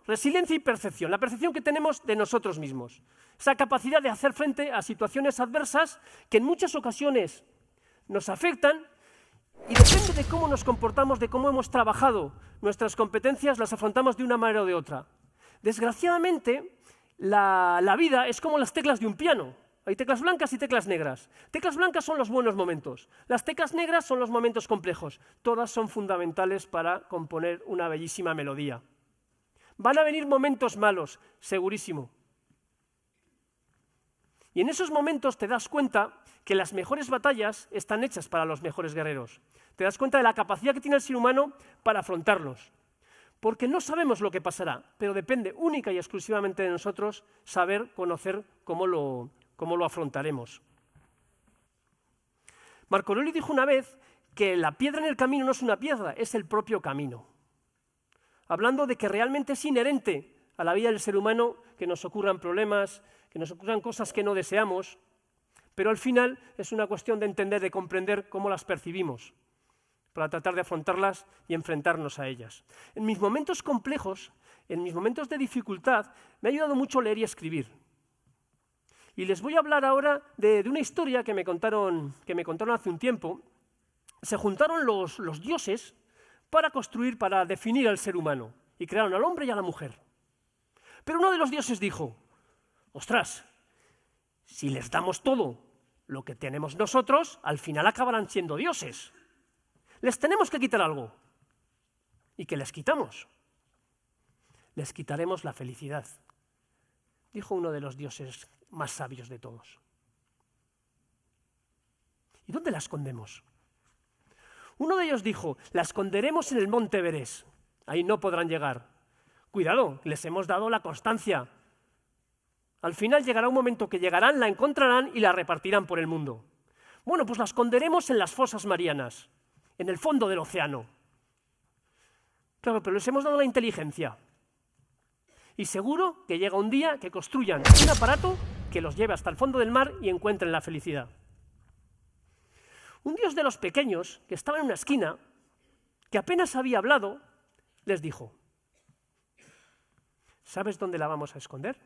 Resiliencia y percepción, la percepción que tenemos de nosotros mismos. Esa capacidad de hacer frente a situaciones adversas que en muchas ocasiones nos afectan y depende de cómo nos comportamos, de cómo hemos trabajado nuestras competencias, las afrontamos de una manera o de otra. Desgraciadamente, la vida es como las teclas de un piano. Hay teclas blancas y teclas negras. Teclas blancas son los buenos momentos. Las teclas negras son los momentos complejos. Todas son fundamentales para componer una bellísima melodía. Van a venir momentos malos, segurísimo. Y en esos momentos te das cuenta que las mejores batallas están hechas para los mejores guerreros. Te das cuenta de la capacidad que tiene el ser humano para afrontarlos. Porque no sabemos lo que pasará, pero depende única y exclusivamente de nosotros saber, conocer cómo lo afrontaremos. Marco Aurelio dijo una vez que la piedra en el camino no es una piedra, es el propio camino. Hablando de que realmente es inherente a la vida del ser humano que nos ocurran problemas, que nos ocurran cosas que no deseamos, pero al final es una cuestión de entender, de comprender cómo las percibimos, para tratar de afrontarlas y enfrentarnos a ellas. En mis momentos complejos, en mis momentos de dificultad, me ha ayudado mucho leer y escribir. Y les voy a hablar ahora de una historia que me contaron hace un tiempo. Se juntaron los dioses para construir, para definir al ser humano, y crearon al hombre y a la mujer. Pero uno de los dioses dijo, ostras, si les damos todo lo que tenemos nosotros, al final acabarán siendo dioses. Les tenemos que quitar algo. ¿Y qué les quitamos? Les quitaremos la felicidad, dijo uno de los dioses más sabios de todos. ¿Y dónde la escondemos? Uno de ellos dijo, la esconderemos en el monte Everest. Ahí no podrán llegar. Cuidado, les hemos dado la constancia. Al final llegará un momento que llegarán, la encontrarán y la repartirán por el mundo. Bueno, pues la esconderemos en las fosas marianas, en el fondo del océano. Claro, pero les hemos dado la inteligencia. Y seguro que llega un día que construyan un aparato que los lleve hasta el fondo del mar y encuentren la felicidad. Un dios de los pequeños, que estaba en una esquina, que apenas había hablado, les dijo, ¿sabes dónde la vamos a esconder?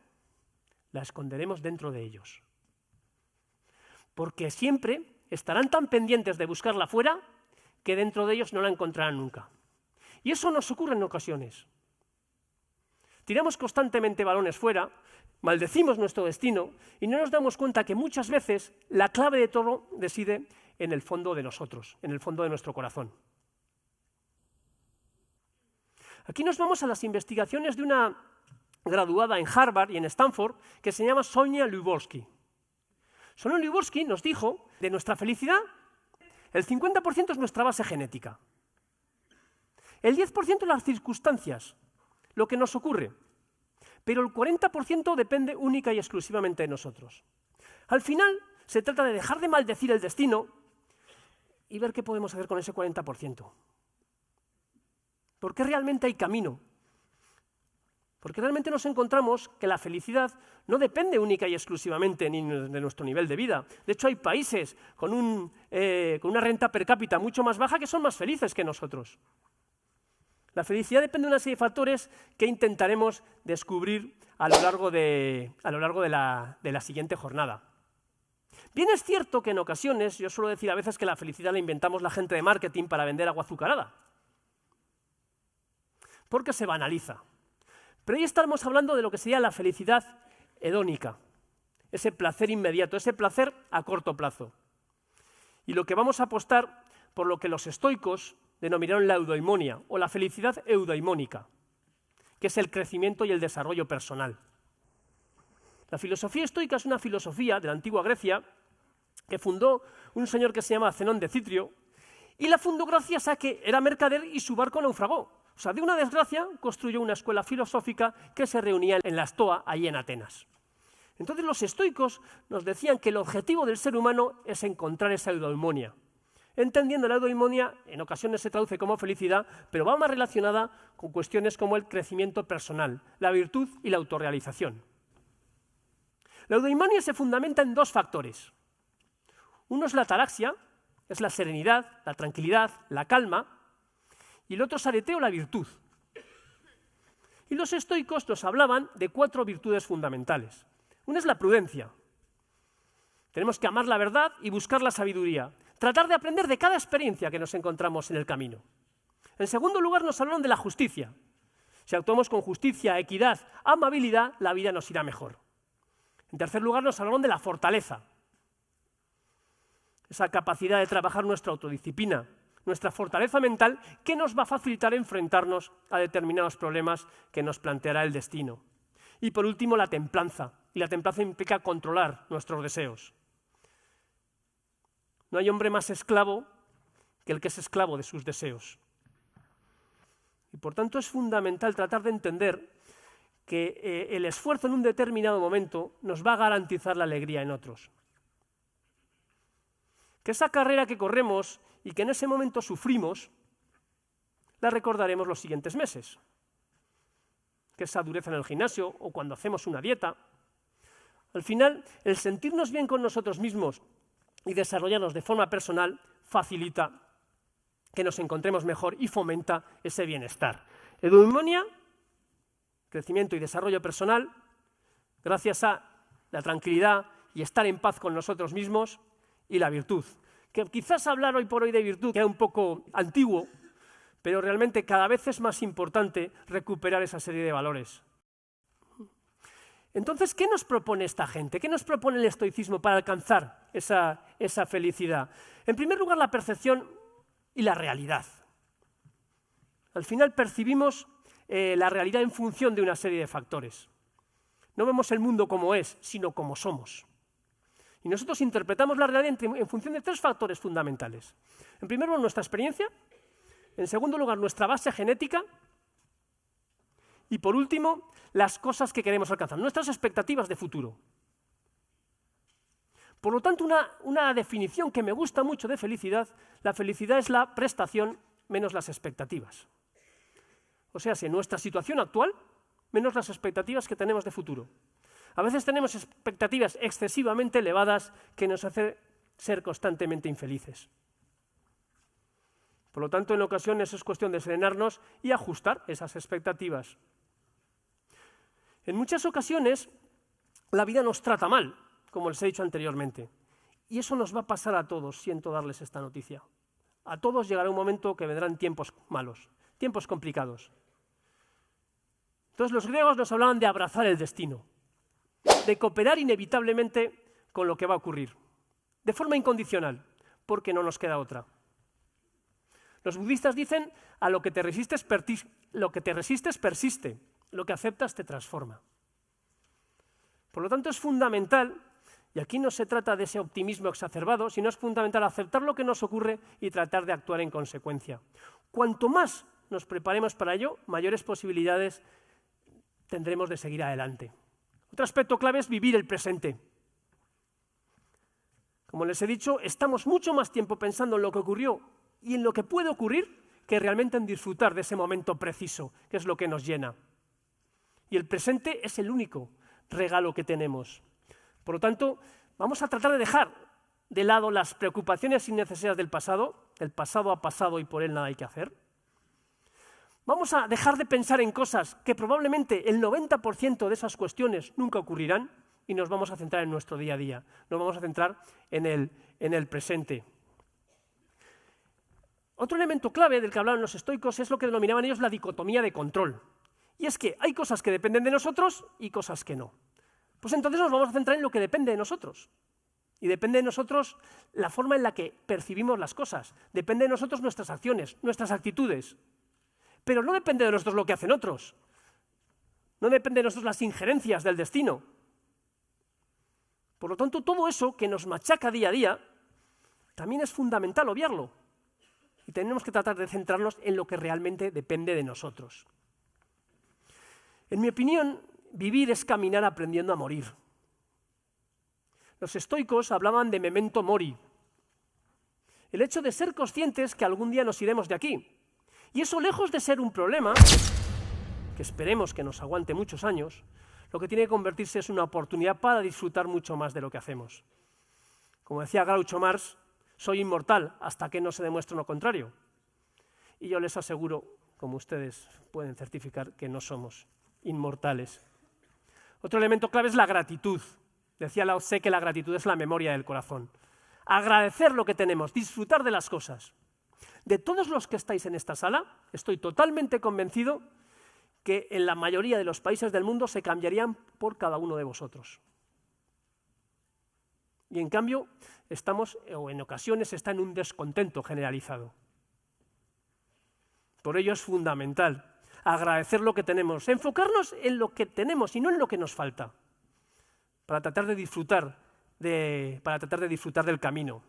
La esconderemos dentro de ellos. Porque siempre estarán tan pendientes de buscarla fuera que dentro de ellos no la encontrarán nunca. Y eso nos ocurre en ocasiones. Tiramos constantemente balones fuera, maldecimos nuestro destino y no nos damos cuenta que muchas veces la clave de todo reside en el fondo de nosotros, en el fondo de nuestro corazón. Aquí nos vamos a las investigaciones de una graduada en Harvard y en Stanford que se llama Sonia Lyubomirsky. Sonia Lyubomirsky nos dijo, de nuestra felicidad, el 50% es nuestra base genética. El 10% las circunstancias, lo que nos ocurre. Pero el 40% depende única y exclusivamente de nosotros. Al final, se trata de dejar de maldecir el destino y ver qué podemos hacer con ese 40%. Porque realmente hay camino. Porque realmente nos encontramos que la felicidad no depende única y exclusivamente ni de nuestro nivel de vida. De hecho, hay países con una renta per cápita mucho más baja que son más felices que nosotros. La felicidad depende de una serie de factores que intentaremos descubrir a lo largo de la siguiente jornada. Bien es cierto que en ocasiones, yo suelo decir a veces que la felicidad la inventamos la gente de marketing para vender agua azucarada, porque se banaliza. Pero hoy estamos hablando de lo que sería la felicidad hedónica, ese placer inmediato, ese placer a corto plazo. Y lo que vamos a apostar por lo que los estoicos denominaron la eudaimonia, o la felicidad eudaimónica, que es el crecimiento y el desarrollo personal. La filosofía estoica es una filosofía de la antigua Grecia que fundó un señor que se llama Zenón de Citrio, y la fundó gracias a que era mercader y su barco naufragó. O sea, de una desgracia construyó una escuela filosófica que se reunía en la Stoa, allí en Atenas. Entonces los estoicos nos decían que el objetivo del ser humano es encontrar esa eudaimonia. Entendiendo la eudaimonia, en ocasiones se traduce como felicidad, pero va más relacionada con cuestiones como el crecimiento personal, la virtud y la autorrealización. La eudaimonia se fundamenta en dos factores. Uno es la ataraxia, es la serenidad, la tranquilidad, la calma, y el otro es areteo, la virtud. Y los estoicos nos hablaban de 4 virtudes fundamentales. Una es la prudencia. Tenemos que amar la verdad y buscar la sabiduría. Tratar de aprender de cada experiencia que nos encontramos en el camino. En segundo lugar, nos hablaron de la justicia. Si actuamos con justicia, equidad, amabilidad, la vida nos irá mejor. En tercer lugar, nos hablaron de la fortaleza. Esa capacidad de trabajar nuestra autodisciplina, nuestra fortaleza mental, que nos va a facilitar enfrentarnos a determinados problemas que nos planteará el destino. Y por último, la templanza. Y la templanza implica controlar nuestros deseos. No hay hombre más esclavo que el que es esclavo de sus deseos. Y por tanto es fundamental tratar de entender que el esfuerzo en un determinado momento nos va a garantizar la alegría en otros. Que esa carrera que corremos y que en ese momento sufrimos, la recordaremos los siguientes meses. Que esa dureza en el gimnasio o cuando hacemos una dieta. Al final, el sentirnos bien con nosotros mismos y desarrollarnos de forma personal facilita que nos encontremos mejor y fomenta ese bienestar. Eudaimonia, crecimiento y desarrollo personal, gracias a la tranquilidad y estar en paz con nosotros mismos, y la virtud. Que quizás hablar hoy por hoy de virtud queda un poco antiguo, pero realmente cada vez es más importante recuperar esa serie de valores. Entonces, ¿qué nos propone esta gente? ¿Qué nos propone el estoicismo para alcanzar esa felicidad? En primer lugar, la percepción y la realidad. Al final percibimos la realidad en función de una serie de factores. No vemos el mundo como es, sino como somos. Y nosotros interpretamos la realidad en función de 3 factores fundamentales. En primer lugar, nuestra experiencia. En segundo lugar, nuestra base genética. Y por último, las cosas que queremos alcanzar, nuestras expectativas de futuro. Por lo tanto, una definición que me gusta mucho de felicidad, la felicidad es la prestación menos las expectativas. O sea, si nuestra situación actual menos las expectativas que tenemos de futuro. A veces tenemos expectativas excesivamente elevadas que nos hacen ser constantemente infelices. Por lo tanto, en ocasiones es cuestión de serenarnos y ajustar esas expectativas. En muchas ocasiones, la vida nos trata mal, como les he dicho anteriormente. Y eso nos va a pasar a todos, siento darles esta noticia. A todos llegará un momento que vendrán tiempos malos, tiempos complicados. Entonces los griegos nos hablaban de abrazar el destino, de cooperar inevitablemente con lo que va a ocurrir, de forma incondicional, porque no nos queda otra. Los budistas dicen, a lo que te resistes persiste, lo que aceptas te transforma. Por lo tanto, es fundamental, y aquí no se trata de ese optimismo exacerbado, sino es fundamental aceptar lo que nos ocurre y tratar de actuar en consecuencia. Cuanto más nos preparemos para ello, mayores posibilidades tendremos de seguir adelante. Otro aspecto clave es vivir el presente. Como les he dicho, estamos mucho más tiempo pensando en lo que ocurrió y en lo que puede ocurrir que realmente en disfrutar de ese momento preciso, que es lo que nos llena. Y el presente es el único regalo que tenemos. Por lo tanto, vamos a tratar de dejar de lado las preocupaciones innecesarias del pasado ha pasado y por él nada hay que hacer. Vamos a dejar de pensar en cosas que probablemente el 90% de esas cuestiones nunca ocurrirán y nos vamos a centrar en nuestro día a día. Nos vamos a centrar en el presente. Otro elemento clave del que hablaban los estoicos es lo que denominaban ellos la dicotomía de control. Y es que hay cosas que dependen de nosotros y cosas que no. Pues entonces nos vamos a centrar en lo que depende de nosotros. Y depende de nosotros la forma en la que percibimos las cosas. Depende de nosotros nuestras acciones, nuestras actitudes. Pero no depende de nosotros lo que hacen otros. No depende de nosotros las injerencias del destino. Por lo tanto, todo eso que nos machaca día a día, también es fundamental obviarlo. Y tenemos que tratar de centrarnos en lo que realmente depende de nosotros. En mi opinión, vivir es caminar aprendiendo a morir. Los estoicos hablaban de memento mori. El hecho de ser conscientes que algún día nos iremos de aquí. Y eso, lejos de ser un problema, que esperemos que nos aguante muchos años, Lo que tiene que convertirse es una oportunidad para disfrutar mucho más de lo que hacemos. Como decía Groucho Marx, soy inmortal hasta que no se demuestre lo contrario. Y yo les aseguro, como ustedes pueden certificar, que no somos inmortales. Otro elemento clave es la gratitud. Decía Lao Tse que la gratitud es la memoria del corazón. Agradecer lo que tenemos, disfrutar de las cosas. De todos los que estáis en esta sala, estoy totalmente convencido que en la mayoría de los países del mundo se cambiarían por cada uno de vosotros. Y en cambio, estamos, o en ocasiones, está en un descontento generalizado. Por ello es fundamental agradecer lo que tenemos, enfocarnos en lo que tenemos y no en lo que nos falta, para tratar de disfrutar del camino.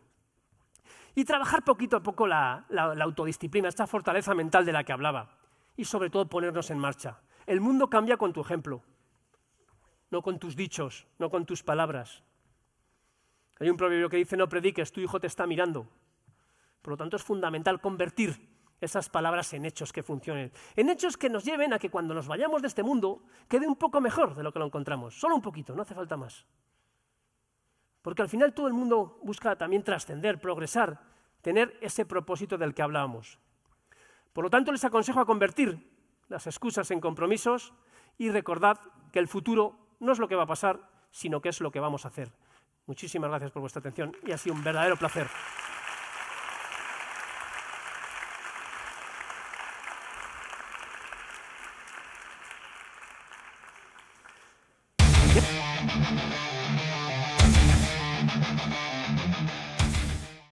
Y trabajar poquito a poco la autodisciplina, esta fortaleza mental de la que hablaba. Y sobre todo ponernos en marcha. El mundo cambia con tu ejemplo, no con tus dichos, no con tus palabras. Hay un proverbio que dice: no prediques, tu hijo te está mirando. Por lo tanto, es fundamental convertir esas palabras en hechos que funcionen. En hechos que nos lleven a que cuando nos vayamos de este mundo quede un poco mejor de lo que lo encontramos. Solo un poquito, no hace falta más. Porque al final todo el mundo busca también trascender, progresar, tener ese propósito del que hablábamos. Por lo tanto, les aconsejo a convertir las excusas en compromisos y recordad que el futuro no es lo que va a pasar, sino que es lo que vamos a hacer. Muchísimas gracias por vuestra atención y ha sido un verdadero placer.